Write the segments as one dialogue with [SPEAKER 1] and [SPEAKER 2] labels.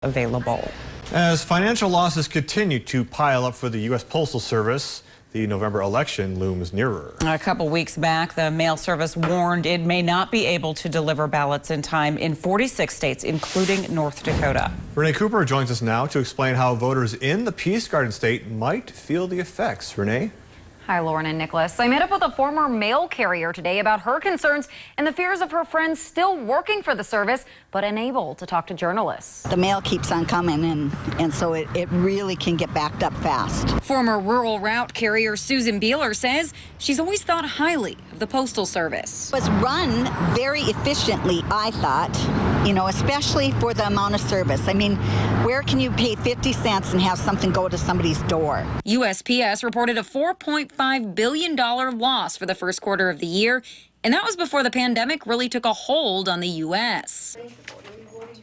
[SPEAKER 1] available.
[SPEAKER 2] As financial losses continue to pile up for the U.S. Postal Service, the November election looms nearer.
[SPEAKER 1] A couple weeks back, the mail service warned it may not be able to deliver ballots in time in 46 states, including North Dakota.
[SPEAKER 2] Renee Cooper joins us now to explain how voters in the Peace Garden state might feel the effects. Renee?
[SPEAKER 3] Hi, Lauren and Nicholas. I met up with a former mail carrier today about her concerns and the fears of her friends still working for the service, but unable to talk to journalists.
[SPEAKER 4] The mail keeps on coming, and so it really can get backed up fast.
[SPEAKER 3] Former rural route carrier Susan Beeler says she's always thought highly of the Postal Service.
[SPEAKER 4] It was run very efficiently, I thought, especially for the amount of service. I mean, where can you pay 50 cents and have something go to somebody's door?
[SPEAKER 3] USPS reported a $4.5 billion loss for the first quarter of the year, and that was before the pandemic really took a hold on the U.S.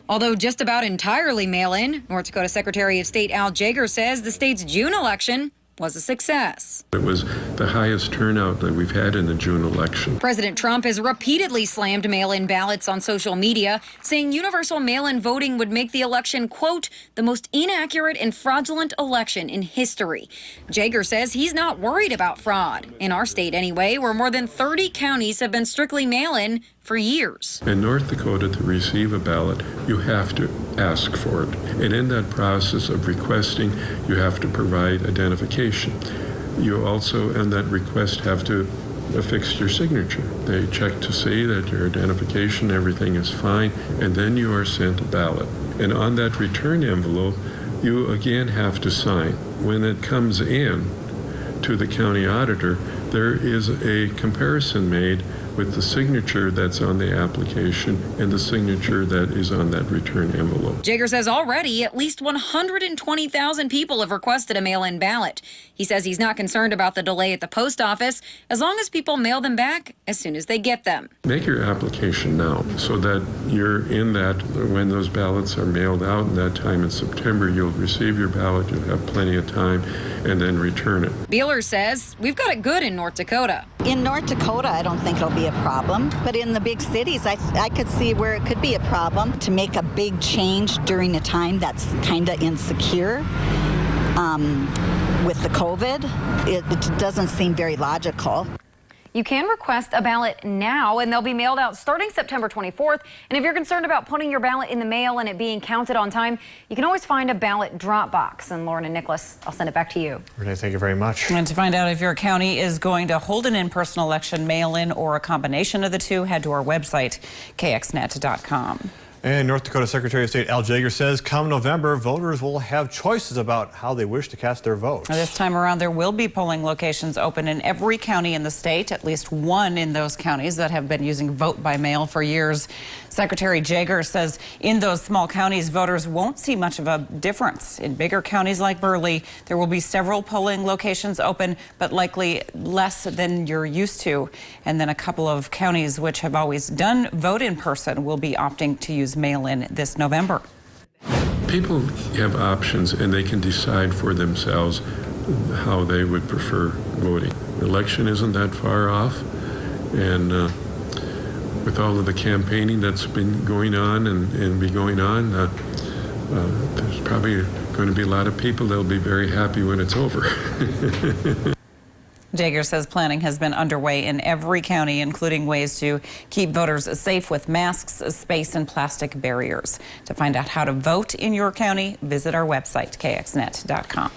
[SPEAKER 3] Although just about entirely mail-in, North Dakota Secretary of State Al Jaeger says the state's June election was a success.
[SPEAKER 5] It was the highest turnout that we've had in the June election.
[SPEAKER 3] President Trump has repeatedly slammed mail-in ballots on social media, saying universal mail-in voting would make the election, quote, the most inaccurate and fraudulent election in history. Jaeger says he's not worried about fraud. In our state anyway, where more than 30 counties have been strictly mail-in for years.
[SPEAKER 5] In North Dakota, to receive a ballot, you have to ask for it. And in that process of requesting, you have to provide identification. You also, in that request, have to affix your signature. They check to see that your identification, everything is fine, and then you are sent a ballot. And on that return envelope, you again have to sign. When it comes in to the county auditor, there is a comparison made with the signature that's on the application and the signature that is on that return envelope.
[SPEAKER 3] Jaeger says already at least 120,000 people have requested a mail-in ballot. He says he's not concerned about the delay at the post office as long as people mail them back as soon as they get them.
[SPEAKER 5] Make your application now so that you're in that when those ballots are mailed out in that time in September, you'll receive your ballot, you'll have plenty of time, and then return it.
[SPEAKER 3] Beeler says we've got it good in North Dakota.
[SPEAKER 4] In North Dakota, I don't think it'll be a problem, but in the big cities, I could see where it could be a problem to make a big change during a time that's kind of insecure. With the COVID, it doesn't seem very logical.
[SPEAKER 3] You can request a ballot now, and they'll be mailed out starting September 24th. And if you're concerned about putting your ballot in the mail and it being counted on time, you can always find a ballot drop box. And Lauren and Nicholas, I'll send it back to you.
[SPEAKER 2] Renee, thank you very much.
[SPEAKER 1] And to find out if your county is going to hold an in-person election, mail-in, or a combination of the two, head to our website, kxnet.com.
[SPEAKER 2] And North Dakota Secretary of State Al Jaeger says come November, voters will have choices about how they wish to cast their vote.
[SPEAKER 1] This time around, there will be polling locations open in every county in the state, at least one in those counties that have been using vote by mail for years. Secretary Jaeger says in those small counties, voters won't see much of a difference. In bigger counties like Burley, there will be several polling locations open, but likely less than you're used to. And then a couple of counties which have always done vote in person will be opting to use mail-in this November.
[SPEAKER 5] People have options and they can decide for themselves how they would prefer voting. The election isn't that far off, and with all of the campaigning that's been going on and be going on, there's probably going to be a lot of people that'll be very happy when it's over.
[SPEAKER 1] Jaeger says planning has been underway in every county, including ways to keep voters safe with masks, space, and plastic barriers. To find out how to vote in your county, visit our website, kxnet.com.